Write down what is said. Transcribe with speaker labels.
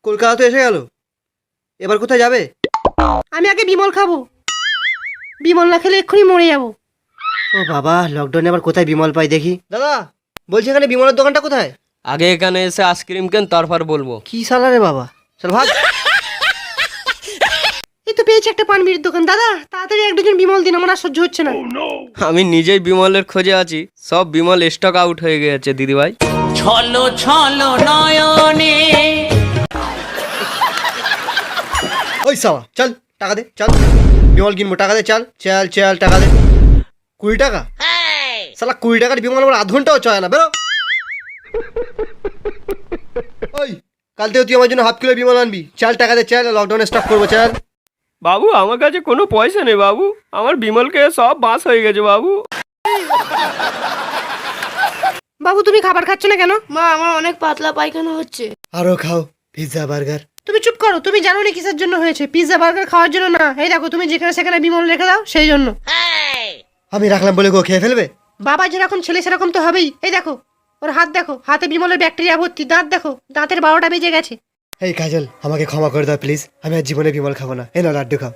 Speaker 1: কলকাতা তো এসে গেল, এবার কোথায় যাবে?
Speaker 2: আমি আগে বিমল খাবো, বিমল না খেলে এক্ষুনি মরে যাবো।
Speaker 1: ও বাবা, লকডাউনে আবার কোথায় বিমল পাই দেখি। দাদা বলছি এখানে বিমলের দোকানটা কোথায়?
Speaker 3: আগে এখানে এসে আইসক্রিম কেন, তারপর বলবো।
Speaker 1: কি সালা রে বাবা, চল ভাগ।
Speaker 2: এই তো পেয়েছি একটা পানবিড়ির দোকান। দাদা তাড়াতাড়ি এক ডজন বিমল দিন, আমার আর সহ্য হচ্ছে না।
Speaker 3: আমি নিজেই বিমলের খোঁজে আছি, সব বিমল স্টক আউট হয়ে গেছে দিদিভাই।
Speaker 4: ছলো ছলো নয়নে।
Speaker 1: ওই সালা চল, টাকা দে, চল বিমল কিনবো, টাকা দে, চল চল চল, টাকা দে। 20 টাকা? সালা 20 টাকার বিমল আমার আধ ঘন্টাও চয় না, বেরো। ওই কাল থেকে তুই আমার জন্য হাফ কিলো বিমল আনবি, চল টাকা দে, চল লকডাউনে স্টক করবো, চল।
Speaker 3: বাবু আমার কাছে কোনো পয়সা নেই বাবু, আমার বিমলকে সব বাস হয়ে গেছে বাবু।
Speaker 2: বাবু তুমি খাবার খাচ্ছ না কেন?
Speaker 5: মা আমার অনেক পাতলা পায়খানা হচ্ছে।
Speaker 1: আরো খাও পিৎজা বার্গার।
Speaker 2: তুমি চুপ করো, তুমি জানো না কিসের জন্য হয়েছে? পিৎজা বার্গার খাওয়ার জন্য না, এই দেখো তুমি যেখানে সেখানে বিমল রেখে দাও সেই জন্য।
Speaker 1: আমি রাখলাম বলে গো খেয়ে ফেলবে?
Speaker 2: বাবা যেরকম ছেলে সেরকম তো হবেই। এই দেখো ওর হাত দেখো, হাতে বিমলের ব্যাকটেরিয়া ভর্তি। দাঁত দেখো, দাঁতের 12টা বেজে গেছে।
Speaker 1: এই কাজল আমাকে ক্ষমা করে দাও প্লিজ, আমি আর জীবনে বিমল খাবো না, এ না লাড্ডু খাও।